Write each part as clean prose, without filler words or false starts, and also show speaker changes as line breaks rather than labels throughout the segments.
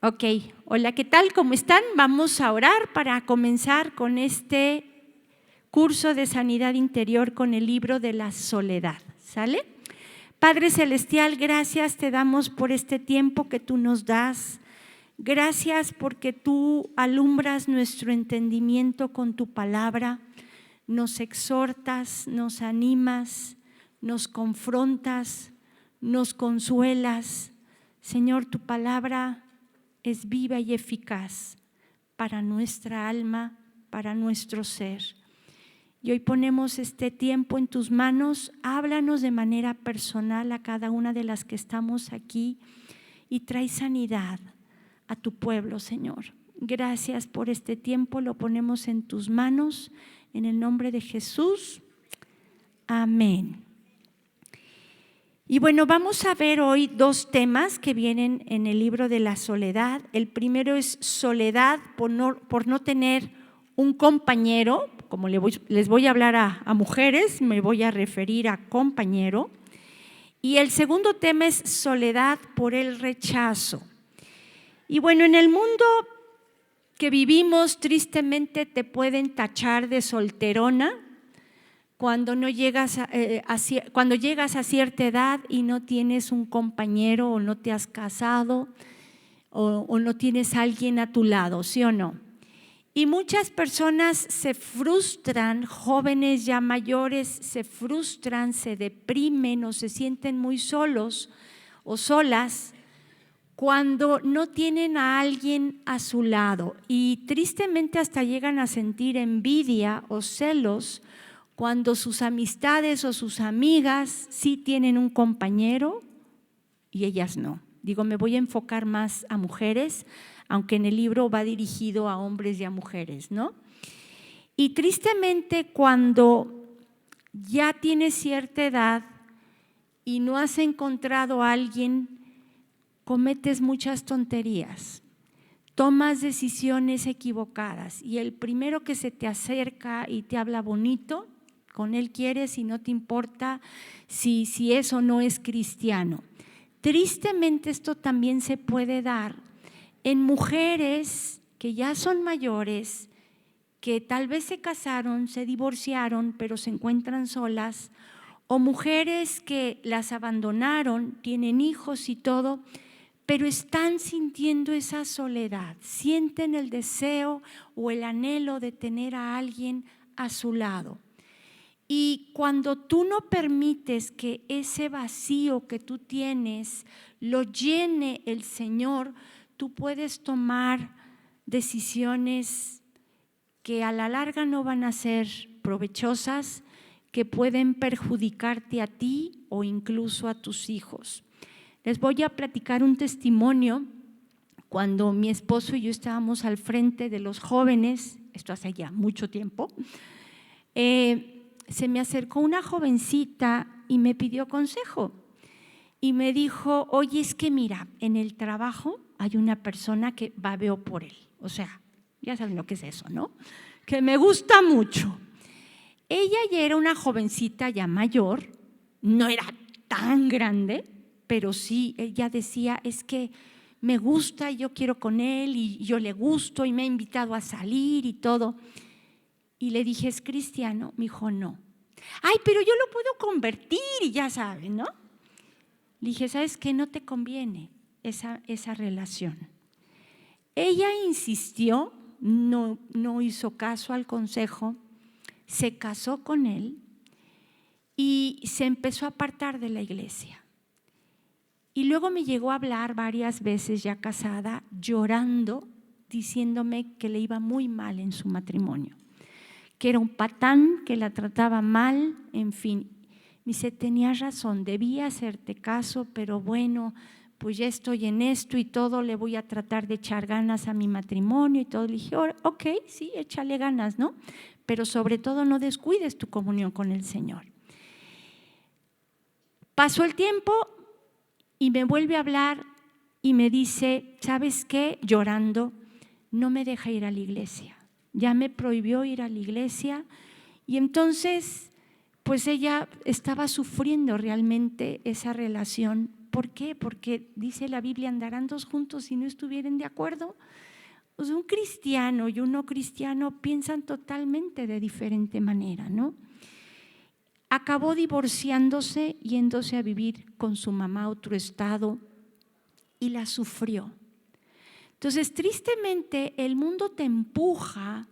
Ok, hola, ¿qué tal? ¿Cómo están? Vamos a orar para comenzar con este curso de sanidad interior con el libro de la soledad, ¿sale? Padre Celestial, gracias te damos por este tiempo que tú nos das. Gracias porque tú alumbras nuestro entendimiento con tu palabra, nos exhortas, nos animas, nos confrontas, nos consuelas. Señor, tu palabra es viva y eficaz para nuestra alma, para nuestro ser. Y hoy ponemos este tiempo en tus manos. Háblanos de manera personal a cada una de las que estamos aquí y trae sanidad a tu pueblo, Señor. Gracias por este tiempo, lo ponemos en tus manos, en el nombre de Jesús. Amén. Y bueno, vamos a ver hoy dos temas que vienen en el libro de la soledad. El primero es soledad por no tener un compañero. Como les voy a hablar a mujeres, me voy a referir a compañero. Y el segundo tema es soledad por el rechazo. Y bueno, en el mundo que vivimos, tristemente te pueden tachar de solterona cuando llegas a cierta edad y no tienes un compañero o no te has casado o no tienes a alguien a tu lado, ¿sí o no? Y muchas personas se frustran, jóvenes ya mayores se frustran, se deprimen o se sienten muy solos o solas cuando no tienen a alguien a su lado, y tristemente hasta llegan a sentir envidia o celos cuando sus amistades o sus amigas sí tienen un compañero y ellas no. Digo, me voy a enfocar más a mujeres, aunque en el libro va dirigido a hombres y a mujeres, ¿no? Y tristemente cuando ya tienes cierta edad y no has encontrado a alguien, cometes muchas tonterías, tomas decisiones equivocadas y el primero que se te acerca y te habla bonito, con él quieres y no te importa si eso no es cristiano. Tristemente esto también se puede dar en mujeres que ya son mayores, que tal vez se casaron, se divorciaron, pero se encuentran solas, o mujeres que las abandonaron, tienen hijos y todo, pero están sintiendo esa soledad, sienten el deseo o el anhelo de tener a alguien a su lado. Y cuando tú no permites que ese vacío que tú tienes lo llene el Señor, tú puedes tomar decisiones que a la larga no van a ser provechosas, que pueden perjudicarte a ti o incluso a tus hijos. Les voy a platicar un testimonio. Cuando mi esposo y yo estábamos al frente de los jóvenes, esto hace ya mucho tiempo, se me acercó una jovencita y me pidió consejo y me dijo, oye, es que mira, en el trabajo hay una persona que babeo por él, o sea, ya saben lo que es eso, ¿no? Que me gusta mucho. Ella ya era una jovencita ya mayor, no era tan grande, pero sí, ella decía, es que me gusta y yo quiero con él y yo le gusto y me ha invitado a salir y todo. Y le dije, ¿es cristiano? Me dijo, no. Ay, pero yo lo puedo convertir y ya saben, ¿no? Le dije, ¿sabes qué? No te conviene esa relación. Ella insistió, no hizo caso al consejo, se casó con él y se empezó a apartar de la iglesia. Y luego me llegó a hablar varias veces ya casada, llorando, diciéndome que le iba muy mal en su matrimonio, que era un patán, que la trataba mal, en fin. Me dice, tenías razón, debía hacerte caso, pero bueno, pues ya estoy en esto y todo, le voy a tratar de echar ganas a mi matrimonio y todo. Le dije, ok, sí, échale ganas, ¿no? Pero sobre todo no descuides tu comunión con el Señor. Pasó el tiempo y me vuelve a hablar y me dice, ¿sabes qué? Llorando, no me deja ir a la iglesia. Ya me prohibió ir a la iglesia y entonces pues ella estaba sufriendo realmente esa relación ¿por qué? Porque dice la Biblia, andarán dos juntos si no estuvieren de acuerdo. Pues un cristiano y un no cristiano piensan totalmente de diferente manera, ¿no? Acabó divorciándose, yéndose a vivir con su mamá a otro estado y la sufrió. Entonces, tristemente, el mundo te empuja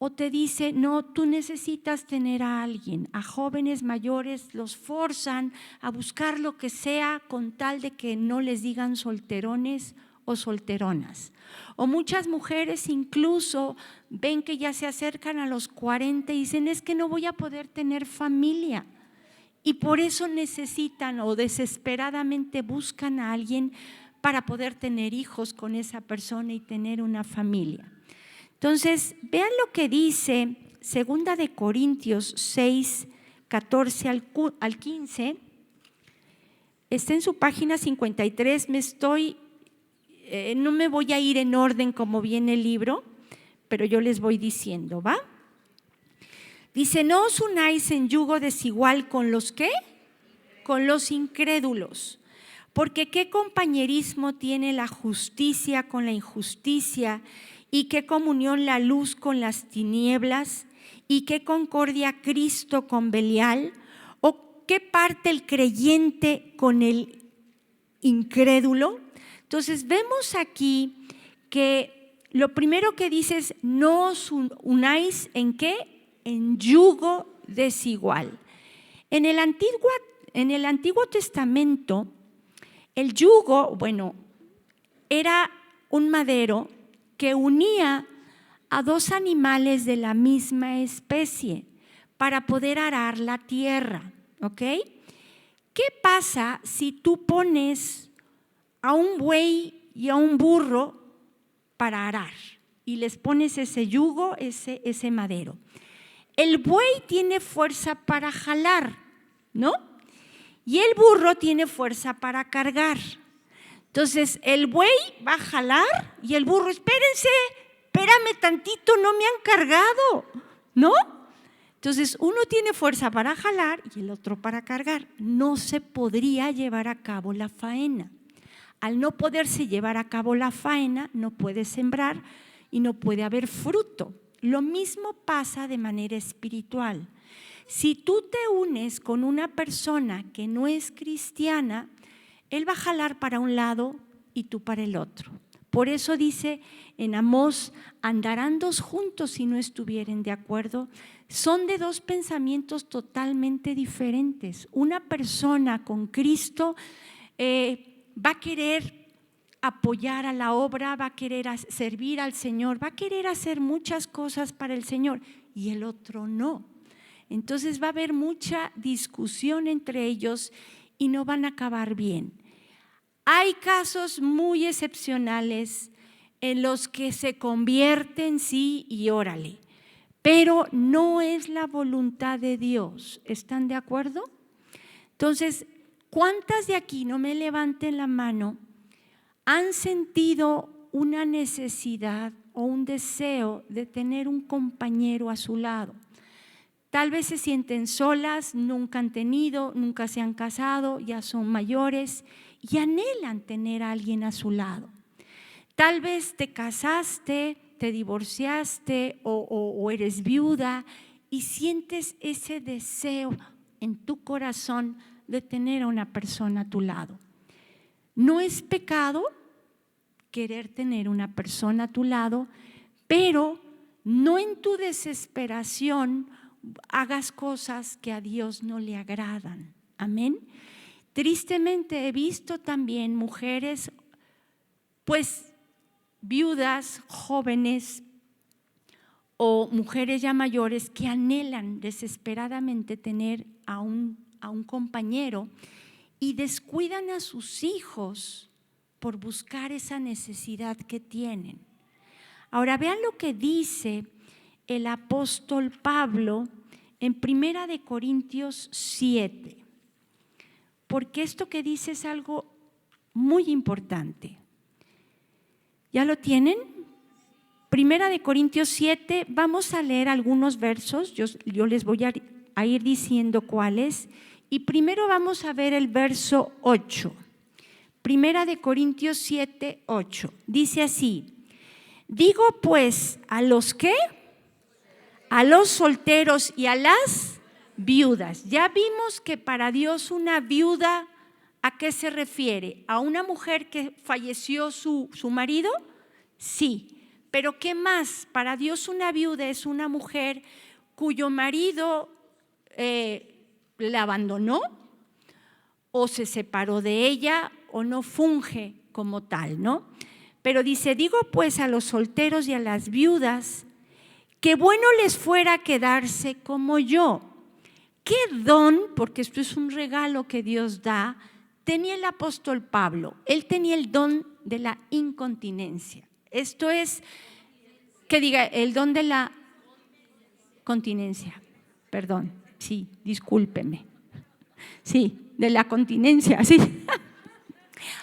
o te dice, no, tú necesitas tener a alguien. A jóvenes mayores los forzan a buscar lo que sea con tal de que no les digan solterones o solteronas. O muchas mujeres incluso ven que ya se acercan a los 40 y dicen, es que no voy a poder tener familia. Y por eso necesitan o desesperadamente buscan a alguien para poder tener hijos con esa persona y tener una familia. Entonces, vean lo que dice 2 de Corintios 6, 14 al 15. Está en su página 53. No me voy a ir en orden como viene el libro, pero yo les voy diciendo, ¿va? Dice, no os unáis en yugo desigual con los ¿qué? Con los incrédulos. Porque ¿qué compañerismo tiene la justicia con la injusticia? ¿Y qué comunión la luz con las tinieblas? ¿Y qué concordia Cristo con Belial? ¿O qué parte el creyente con el incrédulo? Entonces vemos aquí que lo primero que dice es no os unáis ¿en qué? En yugo desigual. En el Antiguo Testamento, el yugo, era un madero que unía a dos animales de la misma especie para poder arar la tierra, ¿ok? ¿Qué pasa si tú pones a un buey y a un burro para arar y les pones ese yugo, ese madero? El buey tiene fuerza para jalar, ¿no? Y el burro tiene fuerza para cargar. Entonces, el buey va a jalar y el burro, espérame tantito, no me han cargado, ¿no? Entonces, uno tiene fuerza para jalar y el otro para cargar. No se podría llevar a cabo la faena. Al no poderse llevar a cabo la faena, no puede sembrar y no puede haber fruto. Lo mismo pasa de manera espiritual. Si tú te unes con una persona que no es cristiana, él va a jalar para un lado y tú para el otro. Por eso dice en Amós, andarán dos juntos si no estuvieren de acuerdo. Son de dos pensamientos totalmente diferentes. Una persona con Cristo va a querer apoyar a la obra, va a querer servir al Señor, va a querer hacer muchas cosas para el Señor y el otro no. Entonces va a haber mucha discusión entre ellos y no van a acabar bien. Hay casos muy excepcionales en los que se convierten, sí, y órale, pero no es la voluntad de Dios. ¿Están de acuerdo? Entonces, ¿cuántas de aquí, no me levanten la mano, han sentido una necesidad o un deseo de tener un compañero a su lado? Tal vez se sienten solas, nunca han tenido, nunca se han casado, ya son mayores y anhelan tener a alguien a su lado. Tal vez te casaste, te divorciaste o eres viuda y sientes ese deseo en tu corazón de tener a una persona a tu lado. No es pecado querer tener una persona a tu lado, pero no en tu desesperación hagas cosas que a Dios no le agradan. Amén. Tristemente he visto también mujeres, pues viudas, jóvenes o mujeres ya mayores que anhelan desesperadamente tener a un compañero y descuidan a sus hijos por buscar esa necesidad que tienen. Ahora vean lo que dice el apóstol Pablo en 1 de Corintios 7, porque esto que dice es algo muy importante. ¿Ya lo tienen? 1 de Corintios 7, vamos a leer algunos versos, yo les voy a ir diciendo cuáles, y primero vamos a ver el verso 8. Primera de Corintios 7, 8. Dice así: digo pues, ¿a los qué? A los solteros y a las viudas. Ya vimos que para Dios una viuda, ¿a qué se refiere? ¿A una mujer que falleció su marido? Sí, pero ¿qué más? Para Dios una viuda es una mujer cuyo marido la abandonó o se separó de ella o no funge como tal, ¿no? Pero dice, digo pues a los solteros y a las viudas, que bueno les fuera quedarse como yo. ¿Qué don? Porque esto es un regalo que Dios da. Tenía el apóstol Pablo, él tenía el don de la incontinencia. Esto es, que diga, el don de la continencia. Perdón, sí, discúlpeme. Sí, de la continencia, sí.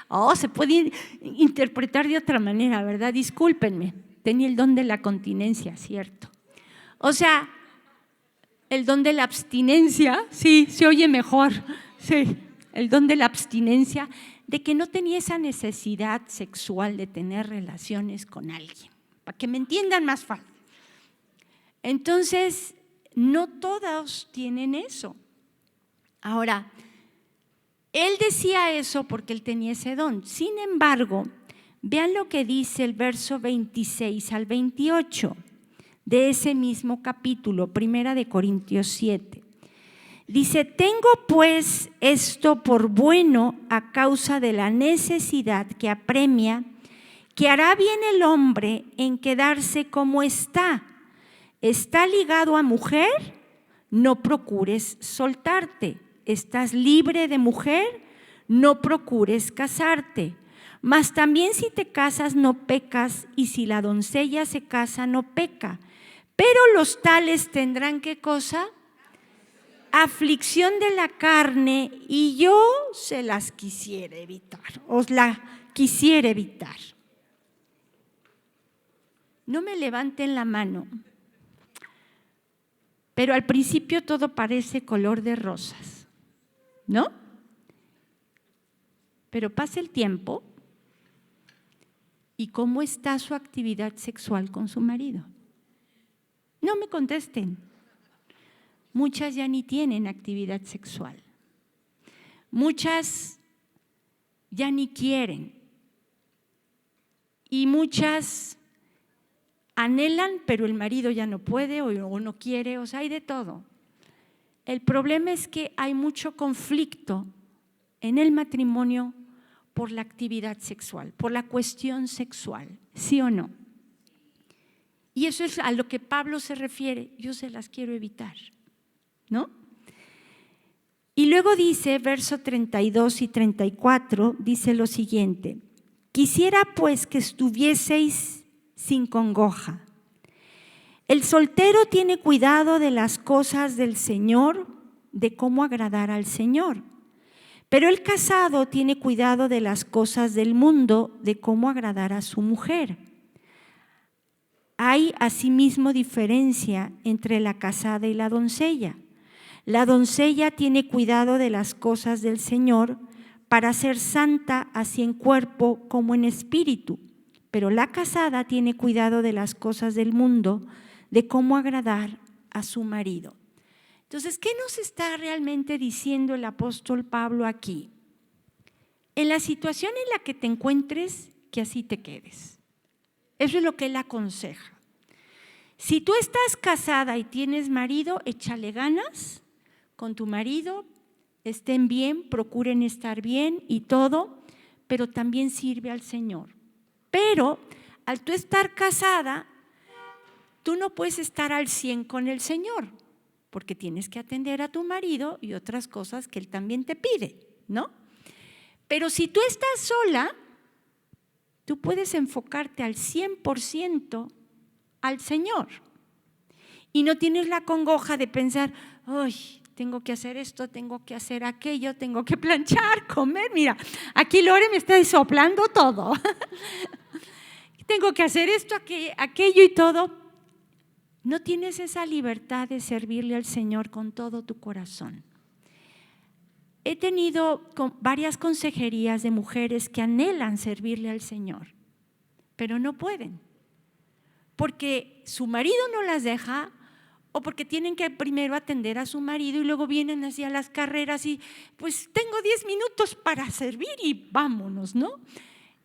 Oh, se puede interpretar de otra manera, ¿verdad? Discúlpenme, tenía el don de la continencia, cierto. O sea, el don de la abstinencia, sí, se oye mejor, sí. El don de la abstinencia, de que no tenía esa necesidad sexual de tener relaciones con alguien, para que me entiendan más fácil. Entonces, no todos tienen eso. Ahora, él decía eso porque él tenía ese don. Sin embargo, vean lo que dice el verso 26 al 28 de ese mismo capítulo, Primera de Corintios 7. Dice, tengo pues esto por bueno a causa de la necesidad que apremia, que hará bien el hombre en quedarse como está. ¿Está ligado a mujer? No procures soltarte. ¿Estás libre de mujer? No procures casarte. Mas también si te casas no pecas, y si la doncella se casa no peca. Pero los tales tendrán ¿qué cosa? Aflicción de la carne, y yo se las quisiera evitar, os la quisiera evitar. No me levanten la mano, pero al principio todo parece color de rosas, ¿no? Pero pasa el tiempo y ¿cómo está su actividad sexual con su marido? No me contesten. Muchas ya ni tienen actividad sexual. Muchas ya ni quieren. Y muchas anhelan, pero el marido ya no puede o no quiere, o sea, hay de todo. El problema es que hay mucho conflicto en el matrimonio por la actividad sexual, por la cuestión sexual, ¿sí o no? Y eso es a lo que Pablo se refiere, yo se las quiero evitar, ¿no? Y luego dice, verso 32 y 34, dice lo siguiente: quisiera pues que estuvieseis sin congoja. El soltero tiene cuidado de las cosas del Señor, de cómo agradar al Señor. Pero el casado tiene cuidado de las cosas del mundo, de cómo agradar a su mujer. Hay asimismo diferencia entre la casada y la doncella. La doncella tiene cuidado de las cosas del Señor para ser santa así en cuerpo como en espíritu. Pero la casada tiene cuidado de las cosas del mundo, de cómo agradar a su marido. Entonces, ¿qué nos está realmente diciendo el apóstol Pablo aquí? En la situación en la que te encuentres, que así te quedes. Eso es lo que él aconseja. Si tú estás casada y tienes marido, échale ganas con tu marido, estén bien, procuren estar bien y todo, pero también sirve al Señor. Pero al tú estar casada, tú no puedes estar al 100 con el Señor, porque tienes que atender a tu marido y otras cosas que él también te pide, ¿no? Pero si tú estás sola, tú puedes enfocarte al 100% al Señor y no tienes la congoja de pensar, ¡ay! Tengo que hacer esto, tengo que hacer aquello, tengo que planchar, comer. Mira, aquí Lore me está soplando todo. Tengo que hacer esto, aquello y todo. No tienes esa libertad de servirle al Señor con todo tu corazón. he tenido varias consejerías de mujeres que anhelan servirle al Señor, pero no pueden, porque su marido no las deja o porque tienen que primero atender a su marido y luego vienen hacia las carreras y pues tengo 10 minutos para servir y vámonos, ¿no?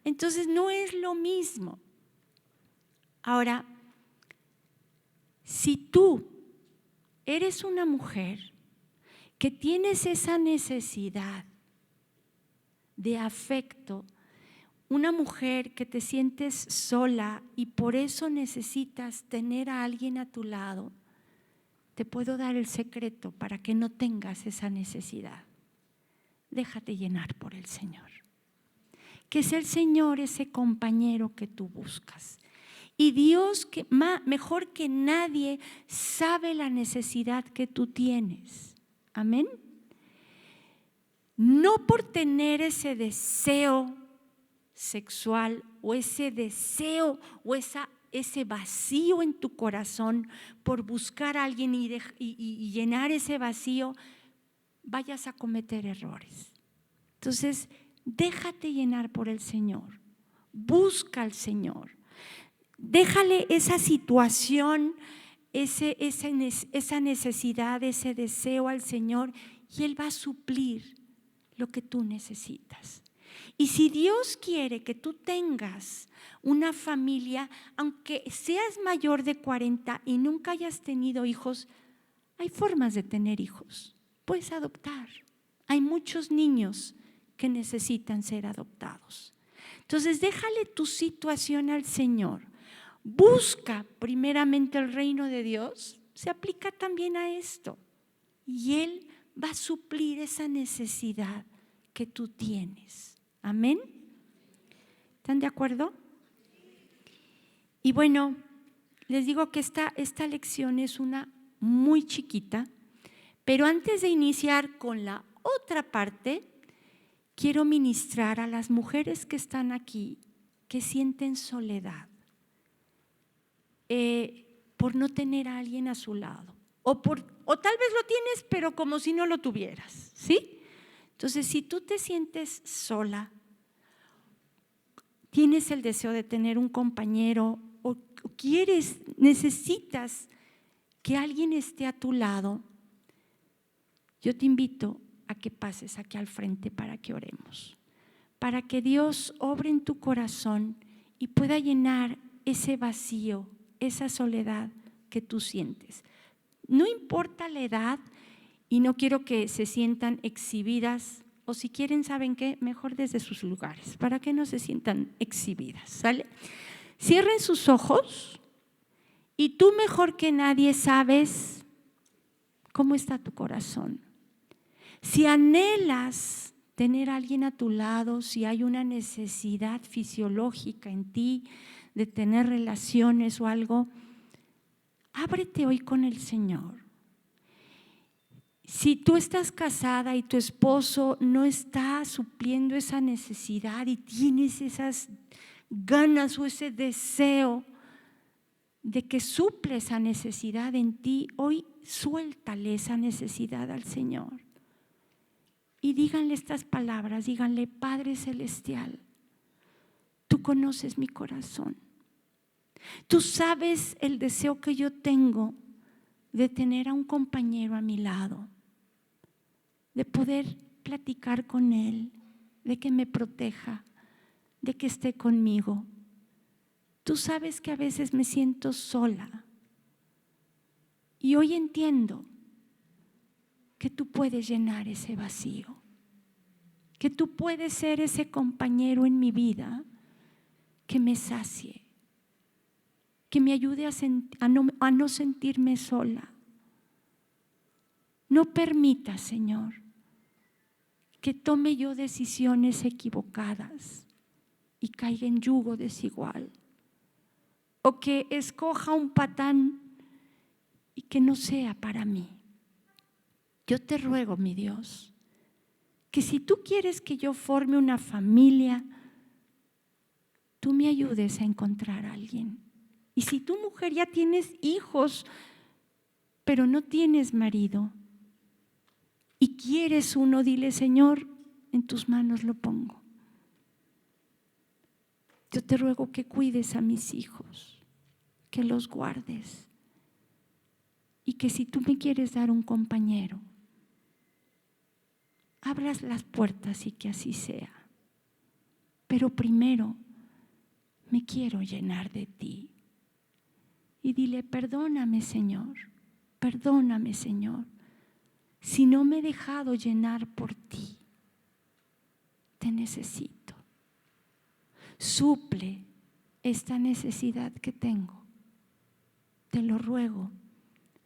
Entonces no es lo mismo. Ahora, si tú eres una mujer que tienes esa necesidad de afecto, una mujer que te sientes sola y por eso necesitas tener a alguien a tu lado, te puedo dar el secreto para que no tengas esa necesidad. Déjate llenar por el Señor. Que es el Señor ese compañero que tú buscas. Y Dios, que mejor que nadie, sabe la necesidad que tú tienes. Amén. No por tener ese deseo sexual o ese deseo o ese vacío en tu corazón por buscar a alguien y llenar ese vacío, vayas a cometer errores. Entonces, déjate llenar por el Señor. Busca al Señor. Déjale esa situación, esa necesidad, ese deseo al Señor y Él va a suplir lo que tú necesitas. Y si Dios quiere que tú tengas una familia, aunque seas mayor de 40 y nunca hayas tenido hijos, hay formas de tener hijos. Puedes adoptar. Hay muchos niños que necesitan ser adoptados. Entonces, déjale tu situación al Señor. Busca primeramente el reino de Dios. Se aplica también a esto. Y Él va a suplir esa necesidad que tú tienes. Amén. ¿Están de acuerdo? Y bueno, les digo que esta lección es una muy chiquita, pero antes de iniciar con la otra parte, quiero ministrar a las mujeres que están aquí, que sienten soledad por no tener a alguien a su lado, o tal vez lo tienes, pero como si no lo tuvieras, ¿sí? Entonces, si tú te sientes sola, tienes el deseo de tener un compañero o necesitas que alguien esté a tu lado, yo te invito a que pases aquí al frente para que oremos, para que Dios obre en tu corazón y pueda llenar ese vacío, esa soledad que tú sientes. No importa la edad y no quiero que se sientan exhibidas o si quieren, ¿saben qué? Mejor desde sus lugares, para que no se sientan exhibidas, ¿sale? Cierren sus ojos y tú mejor que nadie sabes cómo está tu corazón. Si anhelas tener a alguien a tu lado, si hay una necesidad fisiológica en ti de tener relaciones o algo, ábrete hoy con el Señor. Si tú estás casada y tu esposo no está supliendo esa necesidad y tienes esas ganas o ese deseo de que suple esa necesidad en ti, hoy suéltale esa necesidad al Señor. Y díganle estas palabras, díganle: Padre Celestial, tú conoces mi corazón. Tú sabes el deseo que yo tengo de tener a un compañero a mi lado, de poder platicar con él, de que me proteja, de que esté conmigo. Tú sabes que a veces me siento sola y hoy entiendo que tú puedes llenar ese vacío, que tú puedes ser ese compañero en mi vida que me sacie, que me ayude a no sentirme sola. No permita, Señor, que tome yo decisiones equivocadas y caiga en yugo desigual, o que escoja un patán y que no sea para mí. Yo te ruego, mi Dios, que si tú quieres que yo forme una familia, tú me ayudes a encontrar a alguien. Y si tú, mujer, ya tienes hijos, pero no tienes marido, y quieres uno, dile: Señor, en tus manos lo pongo. Yo te ruego que cuides a mis hijos, que los guardes, y que si tú me quieres dar un compañero, abras las puertas y que así sea. Pero primero me quiero llenar de ti. Y dile: perdóname, Señor, perdóname, Señor, si no me he dejado llenar por ti. Te necesito. Suple esta necesidad que tengo. Te lo ruego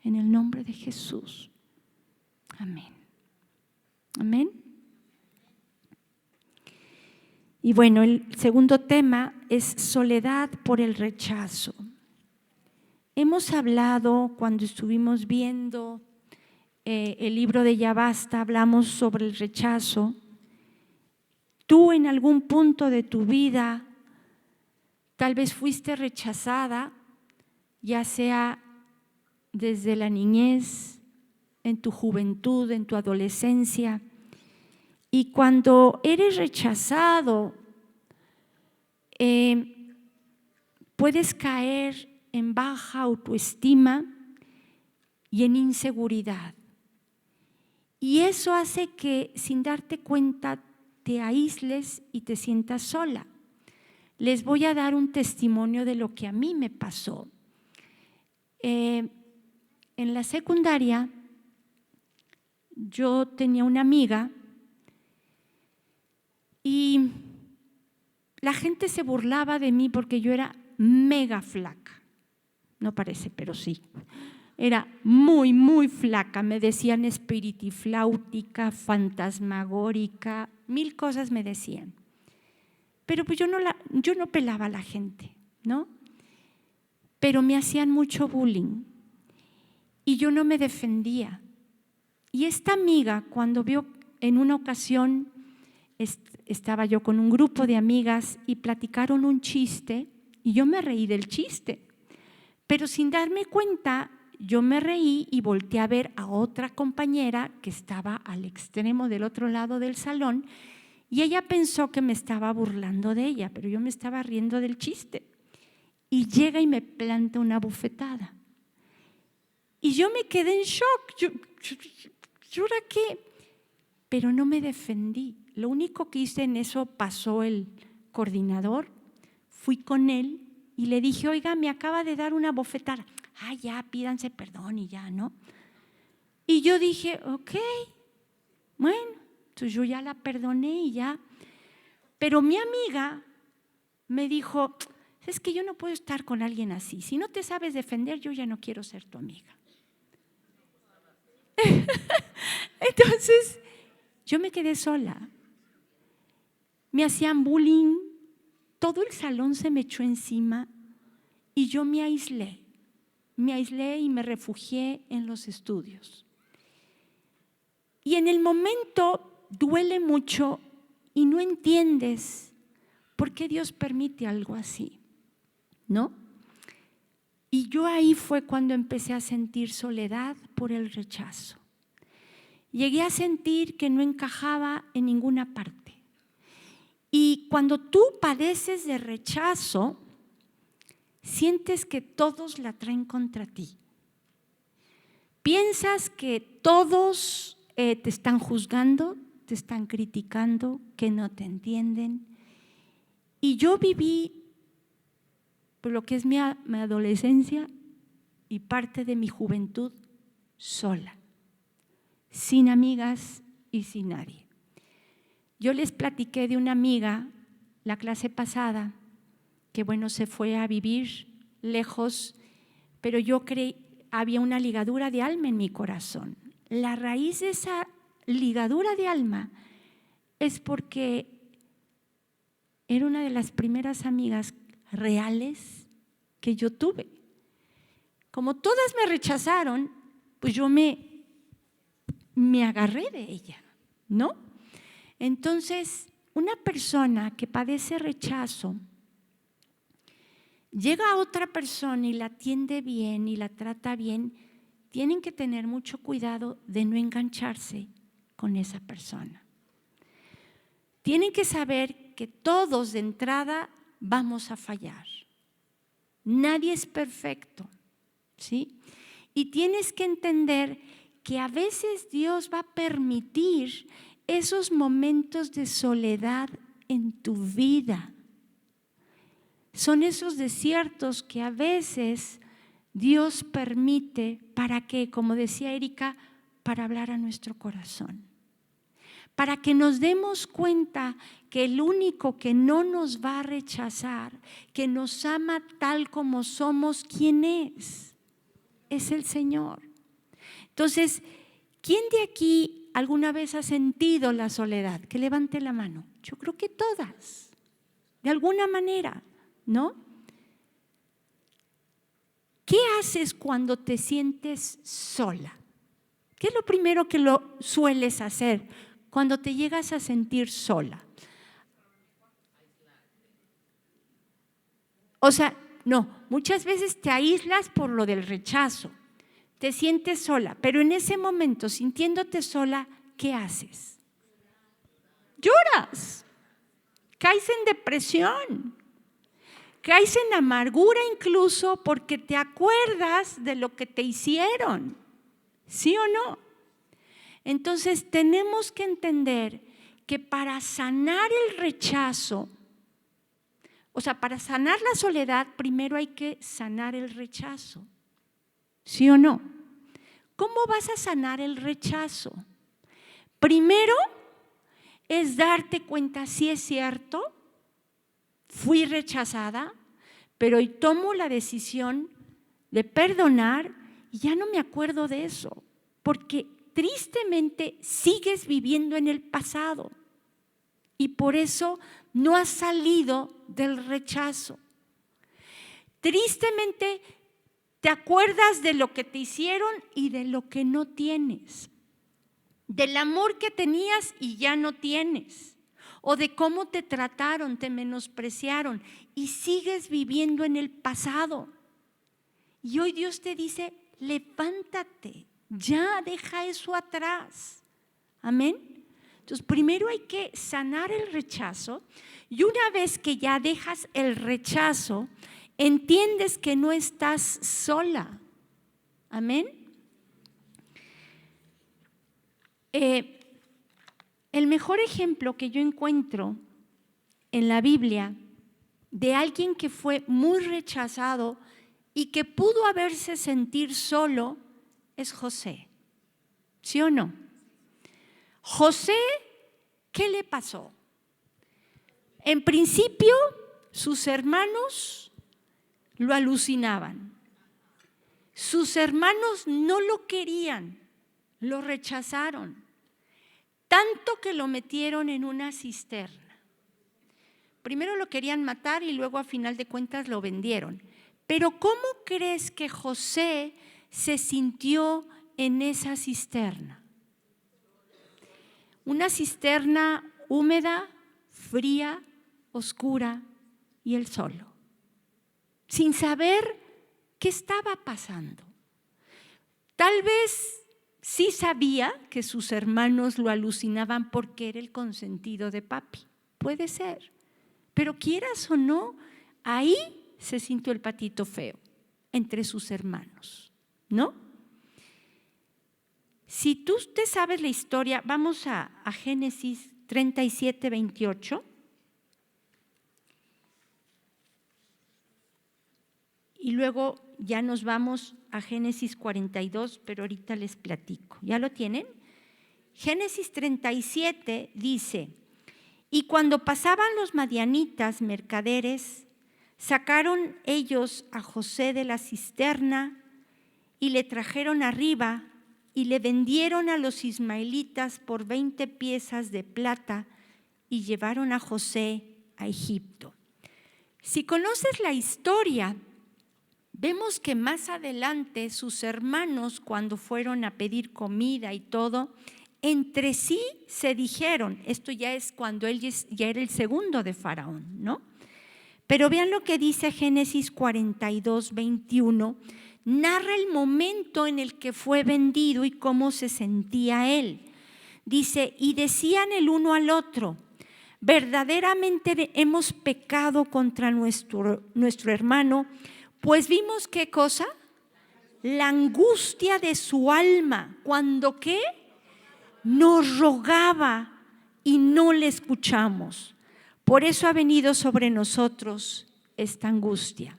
en el nombre de Jesús. Amén. Amén. Y bueno, el segundo tema es soledad por el rechazo. Hemos hablado, cuando estuvimos viendo el libro de Ya Basta, hablamos sobre el rechazo. Tú en algún punto de tu vida tal vez fuiste rechazada, ya sea desde la niñez, en tu juventud, en tu adolescencia. Y cuando eres rechazado, puedes caer en baja autoestima y en inseguridad. Y eso hace que, sin darte cuenta, te aísles y te sientas sola. Les voy a dar un testimonio de lo que a mí me pasó. En la secundaria, yo tenía una amiga y la gente se burlaba de mí porque yo era mega flaca. No parece, pero sí. Era muy, muy flaca. Me decían espiritifláutica, fantasmagórica, 1000 cosas me decían. Pero pues yo no pelaba a la gente, ¿no? Pero me hacían mucho bullying y yo no me defendía. Y esta amiga, cuando vio, en una ocasión estaba yo con un grupo de amigas y platicaron un chiste y yo me reí del chiste. Pero sin darme cuenta, yo me reí y volteé a ver a otra compañera que estaba al extremo del otro lado del salón y ella pensó que me estaba burlando de ella, pero yo me estaba riendo del chiste. Y llega y me planta una bofetada. Y yo me quedé en shock. ¿Yo era qué? Pero no me defendí. Lo único que hice en eso, pasó el coordinador, fui con él y le dije: oiga, me acaba de dar una bofetada. Ya, pídanse perdón y ya, ¿no? Y yo dije: ok, bueno, entonces yo ya la perdoné y ya. Pero mi amiga me dijo: es que yo no puedo estar con alguien así. Si no te sabes defender, yo ya no quiero ser tu amiga. Entonces, yo me quedé sola. Me hacían bullying, todo el salón se me echó encima y yo me aislé y me refugié en los estudios. Y en el momento duele mucho y no entiendes por qué Dios permite algo así, ¿no? Y yo ahí fue cuando empecé a sentir soledad por el rechazo. Llegué a sentir que no encajaba en ninguna parte. Y cuando tú padeces de rechazo, sientes que todos la traen contra ti. Piensas que todos te están juzgando, te están criticando, que no te entienden. Y yo viví por lo que es mi adolescencia y parte de mi juventud sola, sin amigas y sin nadie. Yo les platiqué de una amiga la clase pasada que, bueno, se fue a vivir lejos, pero yo creí, había una ligadura de alma en mi corazón. La raíz de esa ligadura de alma es porque era una de las primeras amigas reales que yo tuve. Como todas me rechazaron, pues yo me agarré de ella, ¿no? Entonces, una persona que padece rechazo llega a otra persona y la atiende bien y la trata bien, tienen que tener mucho cuidado de no engancharse con esa persona. Tienen que saber que todos de entrada vamos a fallar. Nadie es perfecto, ¿sí? Y tienes que entender que a veces Dios va a permitir esos momentos de soledad en tu vida. Son esos desiertos que a veces Dios permite para que, como decía Erika, para hablar a nuestro corazón. Para que nos demos cuenta que el único que no nos va a rechazar, que nos ama tal como somos, ¿quién es? Es el Señor. Entonces, ¿quién de aquí alguna vez ha sentido la soledad? Que levante la mano. Yo creo que todas, de alguna manera, ¿no? ¿Qué haces cuando te sientes sola? ¿Qué es lo primero que lo sueles hacer cuando te llegas a sentir sola? O sea, no, muchas veces te aíslas por lo del rechazo, te sientes sola, pero en ese momento, sintiéndote sola, ¿qué haces? Lloras, caes en depresión, caes en amargura incluso porque te acuerdas de lo que te hicieron, ¿sí o no? Entonces tenemos que entender que para sanar el rechazo, o sea, para sanar la soledad, primero hay que sanar el rechazo. ¿Sí o no? ¿Cómo vas a sanar el rechazo? Primero es darte cuenta, si es cierto, fui rechazada, pero hoy tomo la decisión de perdonar y ya no me acuerdo de eso, porque tristemente sigues viviendo en el pasado y por eso no has salido del rechazo. Tristemente te acuerdas de lo que te hicieron y de lo que no tienes, del amor que tenías y ya no tienes, o de cómo te trataron, te menospreciaron y sigues viviendo en el pasado. Y hoy Dios te dice, levántate, ya deja eso atrás. Amén. Entonces, primero hay que sanar el rechazo y una vez que ya dejas el rechazo, entiendes que no estás sola. Amén. El mejor ejemplo que yo encuentro en la Biblia de alguien que fue muy rechazado y que pudo haberse sentir solo es José. ¿Sí o no? José, ¿qué le pasó? En principio, sus hermanos lo alucinaban. Sus hermanos no lo querían, lo rechazaron, tanto que lo metieron en una cisterna. Primero lo querían matar y luego a final de cuentas lo vendieron. Pero ¿cómo crees que José se sintió en esa cisterna? Una cisterna húmeda, fría, oscura y él solo, sin saber qué estaba pasando. Tal vez sí sabía que sus hermanos lo alucinaban porque era el consentido de papi, puede ser, pero quieras o no, ahí se sintió el patito feo entre sus hermanos, ¿no? Si tú te sabes la historia, vamos a Génesis 37, 28. Y luego ya nos vamos a Génesis 42, pero ahorita les platico. ¿Ya lo tienen? Génesis 37 dice, y cuando pasaban los madianitas mercaderes, sacaron ellos a José de la cisterna y le trajeron arriba y le vendieron a los ismaelitas por 20 piezas de plata y llevaron a José a Egipto. Si conoces la historia, vemos que más adelante sus hermanos, cuando fueron a pedir comida y todo, entre sí se dijeron, esto ya es cuando él ya era el segundo de Faraón, ¿no? Pero vean lo que dice Génesis 42, 21, narra el momento en el que fue vendido y cómo se sentía él. Dice, y decían el uno al otro, verdaderamente hemos pecado contra nuestro hermano, pues vimos ¿qué cosa? La angustia de su alma, cuando ¿qué? Nos rogaba y no le escuchamos. Por eso ha venido sobre nosotros esta angustia.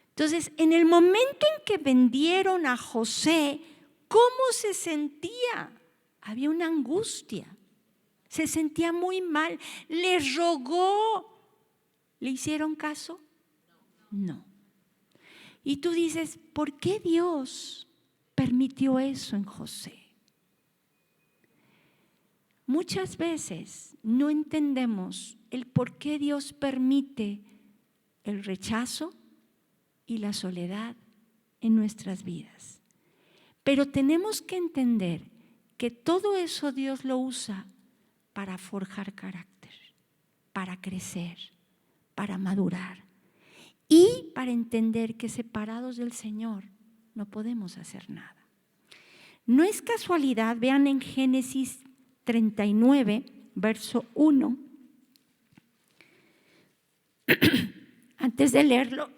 Entonces, en el momento en que vendieron a José, ¿cómo se sentía? Había una angustia. Se sentía muy mal. Le rogó. ¿Le hicieron caso? No. Y tú dices, ¿por qué Dios permitió eso en José? Muchas veces no entendemos el por qué Dios permite el rechazo y la soledad en nuestras vidas. Pero tenemos que entender que todo eso Dios lo usa para forjar carácter, para crecer, para madurar y para entender que separados del Señor no podemos hacer nada. No es casualidad, vean en Génesis 39, verso 1. Antes de leerlo,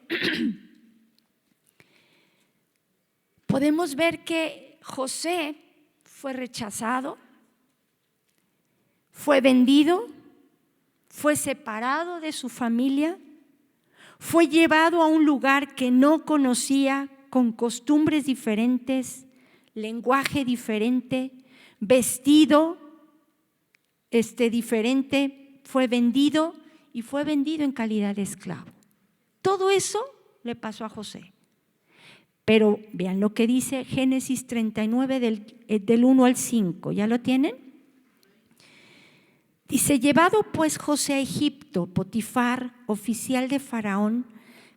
podemos ver que José fue rechazado, fue vendido, fue separado de su familia, fue llevado a un lugar que no conocía, con costumbres diferentes, lenguaje diferente, vestido diferente, fue vendido y fue vendido en calidad de esclavo. Todo eso le pasó a José. Pero vean lo que dice Génesis 39 del 1 al 5. ¿Ya lo tienen? Dice, llevado pues José a Egipto, Potifar, oficial de Faraón,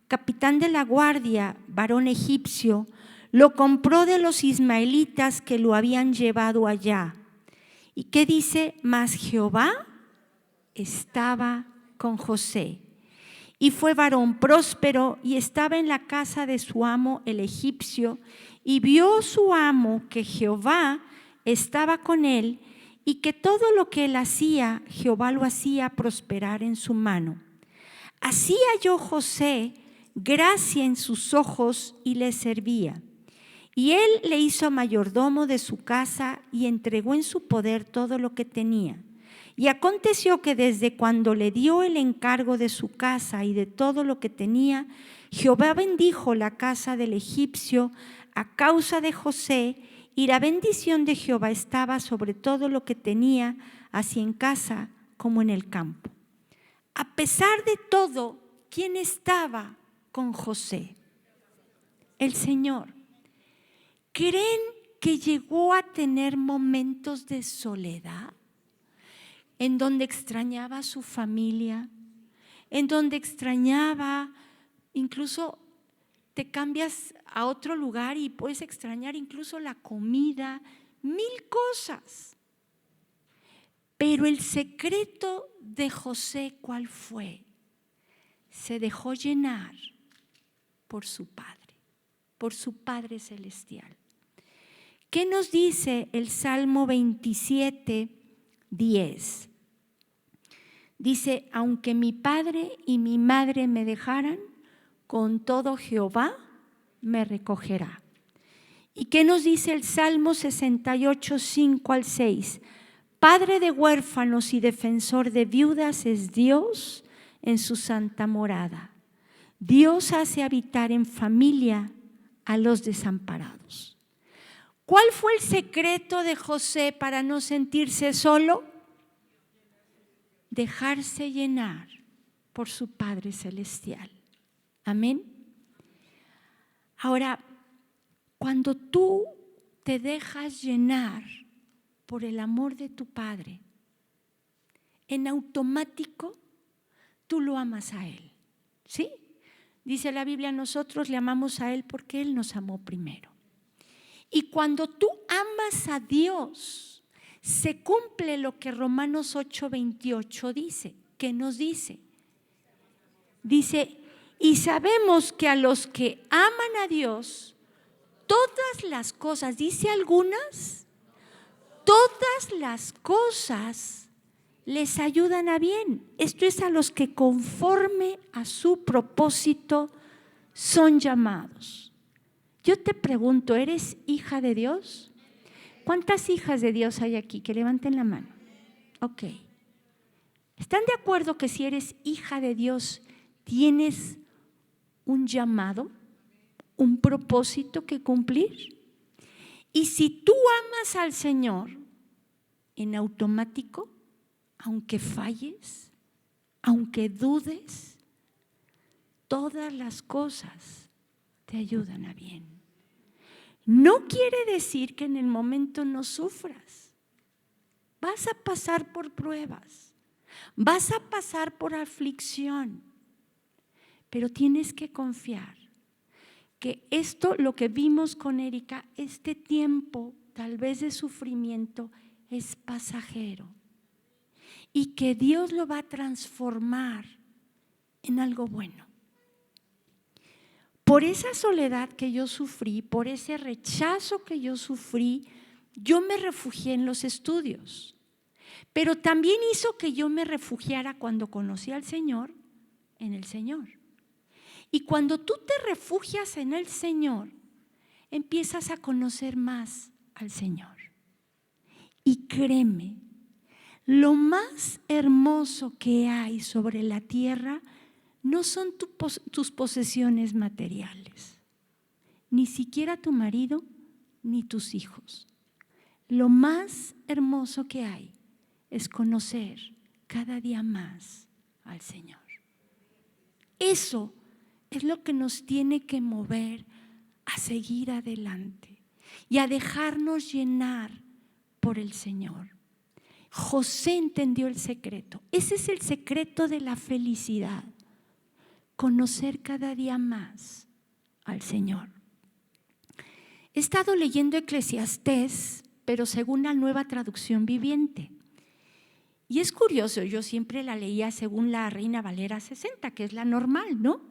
capitán de la guardia, varón egipcio, lo compró de los ismaelitas que lo habían llevado allá. ¿Y qué dice? Mas Jehová estaba con José. Y fue varón próspero y estaba en la casa de su amo el egipcio, y vio su amo que Jehová estaba con él y que todo lo que él hacía, Jehová lo hacía prosperar en su mano. Así halló José gracia en sus ojos y le servía. Y él le hizo mayordomo de su casa y entregó en su poder todo lo que tenía. Y aconteció que desde cuando le dio el encargo de su casa y de todo lo que tenía, Jehová bendijo la casa del egipcio a causa de José, y la bendición de Jehová estaba sobre todo lo que tenía, así en casa como en el campo. A pesar de todo, ¿quién estaba con José? El Señor. ¿Creen que llegó a tener momentos de soledad? En donde extrañaba a su familia, en donde extrañaba, incluso te cambias a otro lugar y puedes extrañar incluso la comida, 1000 cosas. Pero el secreto de José, ¿cuál fue? Se dejó llenar por su Padre celestial. ¿Qué nos dice el Salmo 27, 10? Dice, aunque mi padre y mi madre me dejaran, con todo Jehová me recogerá. ¿Y qué nos dice el Salmo 68, 5 al 6? Padre de huérfanos y defensor de viudas es Dios en su santa morada. Dios hace habitar en familia a los desamparados. ¿Cuál fue el secreto de José para no sentirse solo? Dejarse llenar por su Padre celestial. Amén. Ahora, cuando tú te dejas llenar por el amor de tu Padre, en automático tú lo amas a Él. ¿Sí? Dice la Biblia, nosotros le amamos a Él porque Él nos amó primero. Y cuando tú amas a Dios, se cumple lo que Romanos 8:28 dice. ¿Qué nos dice? Dice, y sabemos que a los que aman a Dios, todas las cosas, dice algunas, todas las cosas les ayudan a bien. Esto es a los que conforme a su propósito son llamados. Yo te pregunto, ¿eres hija de Dios? ¿Cuántas hijas de Dios hay aquí? Que levanten la mano. Ok. ¿Están de acuerdo que si eres hija de Dios tienes un llamado, un propósito que cumplir? Y si tú amas al Señor, en automático, aunque falles, aunque dudes, todas las cosas te ayudan a bien. No quiere decir que en el momento no sufras. Vas a pasar por pruebas, vas a pasar por aflicción, pero tienes que confiar que esto, lo que vimos con Erika, este tiempo tal vez de sufrimiento es pasajero y que Dios lo va a transformar en algo bueno. Por esa soledad que yo sufrí, por ese rechazo que yo sufrí, yo me refugié en los estudios. Pero también hizo que yo me refugiara cuando conocí al Señor, en el Señor. Y cuando tú te refugias en el Señor, empiezas a conocer más al Señor. Y créeme, lo más hermoso que hay sobre la tierra no son tus posesiones materiales, ni siquiera tu marido, ni tus hijos. Lo más hermoso que hay es conocer cada día más al Señor. Eso es lo que nos tiene que mover a seguir adelante y a dejarnos llenar por el Señor. José entendió el secreto. Ese es el secreto de la felicidad. Conocer cada día más al Señor. He estado leyendo Eclesiastés, pero según la Nueva Traducción Viviente. Y es curioso, yo siempre la leía según la Reina Valera 60, que es la normal, ¿no?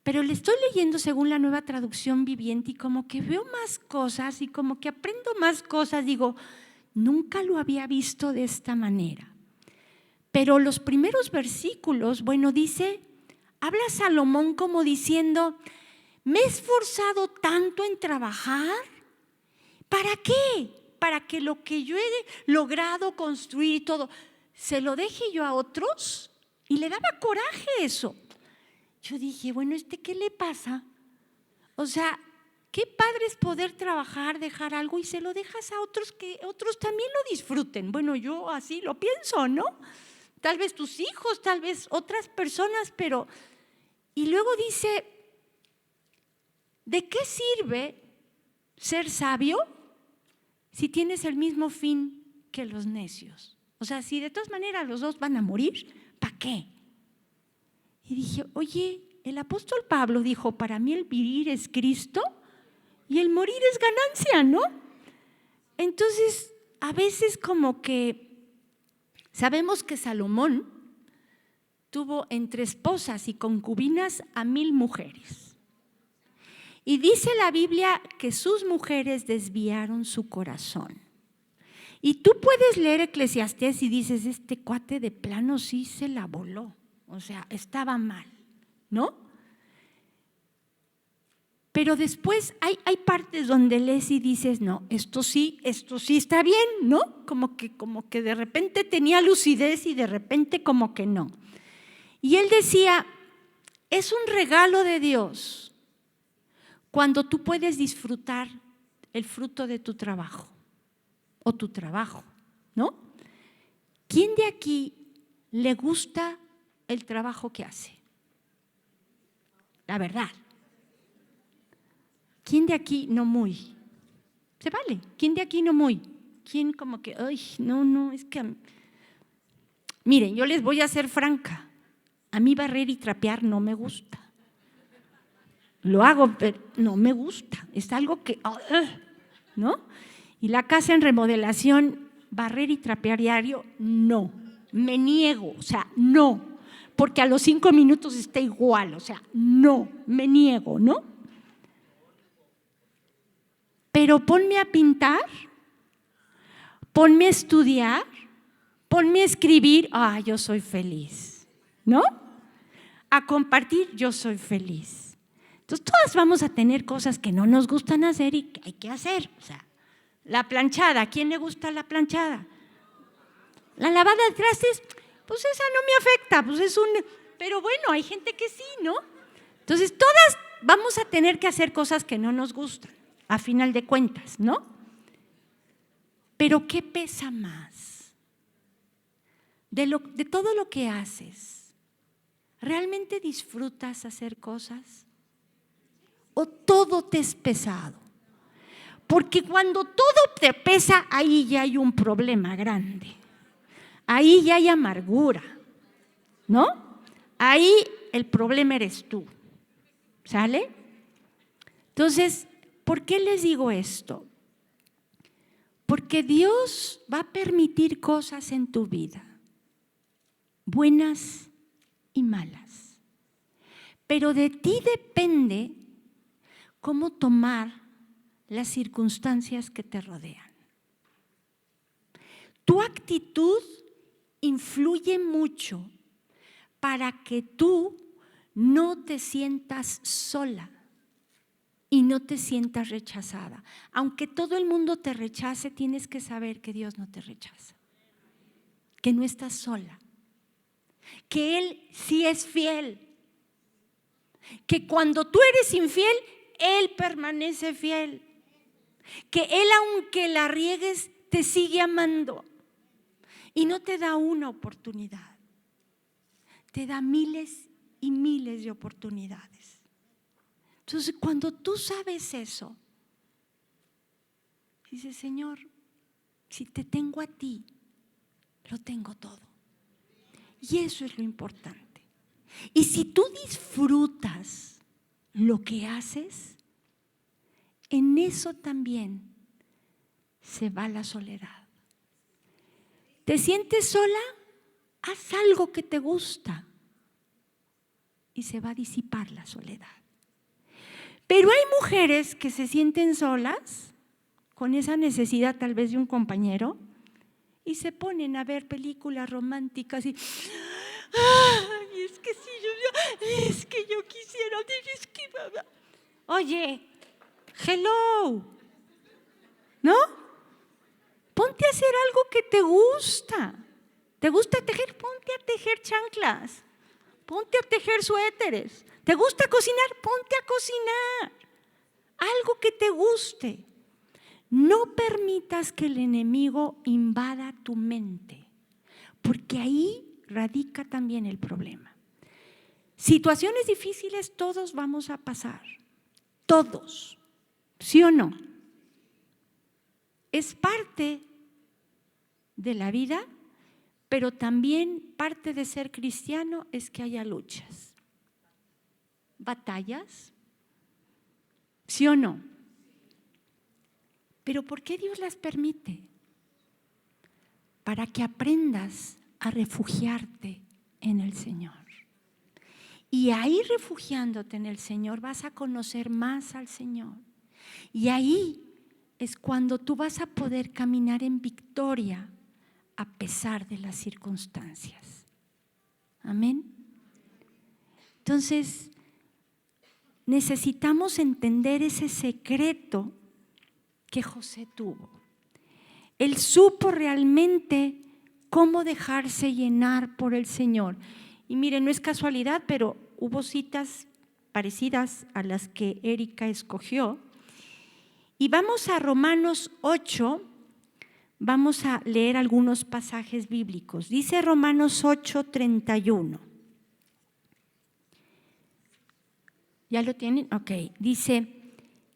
Pero le estoy leyendo según la Nueva Traducción Viviente y como que veo más cosas y como que aprendo más cosas. Digo, nunca lo había visto de esta manera. Pero los primeros versículos, bueno, habla Salomón como diciendo, me he esforzado tanto en trabajar. ¿Para qué? Para que lo que yo he logrado construir y todo, se lo deje yo a otros. Y le daba coraje eso. Yo dije, bueno, ¿qué le pasa? O sea, qué padre es poder trabajar, dejar algo y se lo dejas a otros, que otros también lo disfruten. Bueno, yo así lo pienso, ¿no? Tal vez tus hijos, tal vez otras personas, pero… Y luego dice, ¿de qué sirve ser sabio si tienes el mismo fin que los necios? O sea, si de todas maneras los dos van a morir, ¿para qué? Y dije, oye, el apóstol Pablo dijo, para mí el vivir es Cristo y el morir es ganancia, ¿no? Entonces, a veces como que sabemos que Salomón tuvo entre esposas y concubinas a 1000 mujeres. Y dice la Biblia que sus mujeres desviaron su corazón. Y tú puedes leer Eclesiastés y dices, este cuate de plano sí se la voló. O sea, estaba mal, ¿no? Pero después hay partes donde lees y dices, no, esto sí está bien, ¿no? Como que de repente tenía lucidez y de repente como que no. Y él decía, es un regalo de Dios cuando tú puedes disfrutar el fruto de tu trabajo o tu trabajo, ¿no? ¿Quién de aquí le gusta el trabajo que hace? La verdad. ¿Quién de aquí no muy? Se vale. ¿Quién de aquí no muy? ¿Quién como que, ay, no, es que… Miren, yo les voy a ser franca. A mí barrer y trapear no me gusta. Lo hago, pero no me gusta. Es algo que, ¿no? Y la casa en remodelación, barrer y trapear diario, no. Me niego, o sea, no. Porque a los 5 minutos está igual, o sea, no, me niego, ¿no? Pero ponme a pintar Ponme a estudiar, ponme a escribir, yo soy feliz, ¿no? A compartir, yo soy feliz. Entonces todas vamos a tener cosas que no nos gustan hacer y que hay que hacer. O sea, la planchada, ¿a quién le gusta la planchada? La lavada de trastes, pues esa no me afecta, pero bueno, hay gente que sí, ¿no? Entonces todas vamos a tener que hacer cosas que no nos gustan, a final de cuentas, ¿no? Pero ¿qué pesa más? De todo lo que haces, ¿realmente disfrutas hacer cosas? ¿O todo te es pesado? Porque cuando todo te pesa, ahí ya hay un problema grande. Ahí ya hay amargura, ¿no? Ahí el problema eres tú, ¿sale? Entonces, ¿por qué les digo esto? Porque Dios va a permitir cosas en tu vida, buenas y malas. Pero de ti depende cómo tomar las circunstancias que te rodean. Tu actitud influye mucho para que tú no te sientas sola y no te sientas rechazada. Aunque todo el mundo te rechace, tienes que saber que Dios no te rechaza, que no estás sola, que Él sí es fiel, que cuando tú eres infiel, Él permanece fiel, que Él, aunque la riegues, te sigue amando y no te da una oportunidad, te da miles y miles de oportunidades. Entonces, cuando tú sabes eso, dices, Señor, si te tengo a ti, lo tengo todo. Y eso es lo importante. Y si tú disfrutas lo que haces, en eso también se va la soledad. ¿Te sientes sola? Haz algo que te gusta y se va a disipar la soledad. Pero hay mujeres que se sienten solas con esa necesidad tal vez de un compañero y se ponen a ver películas románticas y es que sí, es que yo quisiera, es que oye, hello, ¿no? Ponte a hacer algo que te gusta. ¿Te gusta tejer? Ponte a tejer chanclas. Ponte a tejer suéteres. ¿Te gusta cocinar? Ponte a cocinar. Algo que te guste. No permitas que el enemigo invada tu mente, porque ahí radica también el problema. Situaciones difíciles todos vamos a pasar. Todos. ¿Sí o no? Es parte de la vida, pero también parte de ser cristiano es que haya luchas, batallas, ¿sí o no? Pero ¿por qué Dios las permite? Para que aprendas a refugiarte en el Señor. Y ahí refugiándote en el Señor vas a conocer más al Señor. Y ahí es cuando tú vas a poder caminar en victoria a pesar de las circunstancias. Amén. Entonces, necesitamos entender ese secreto que José tuvo. Él supo realmente cómo dejarse llenar por el Señor. Y miren, no es casualidad, pero hubo citas parecidas a las que Erika escogió. Y vamos a Romanos 8, vamos a leer algunos pasajes bíblicos. Dice Romanos 8:31. ¿Ya lo tienen? Ok. Dice,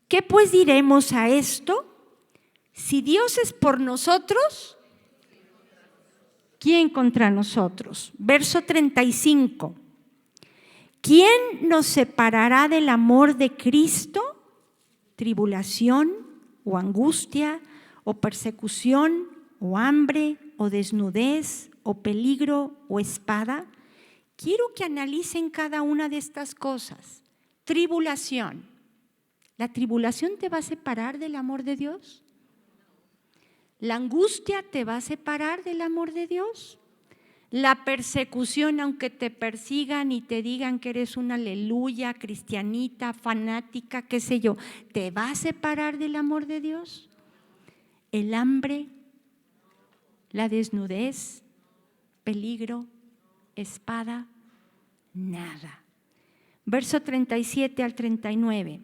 ¿qué pues diremos a esto? Si Dios es por nosotros, ¿quién contra nosotros? Verso 35. ¿Quién nos separará del amor de Cristo? ¿Tribulación o angustia o persecución o hambre o desnudez o peligro o espada? Quiero que analicen cada una de estas cosas. Tribulación. ¿La tribulación te va a separar del amor de Dios? La angustia te va a separar del amor de Dios. La persecución, aunque te persigan y te digan que eres una aleluya, cristianita, fanática, qué sé yo, ¿te va a separar del amor de Dios? El hambre, la desnudez, peligro, espada, nada. Verso 37 al 39.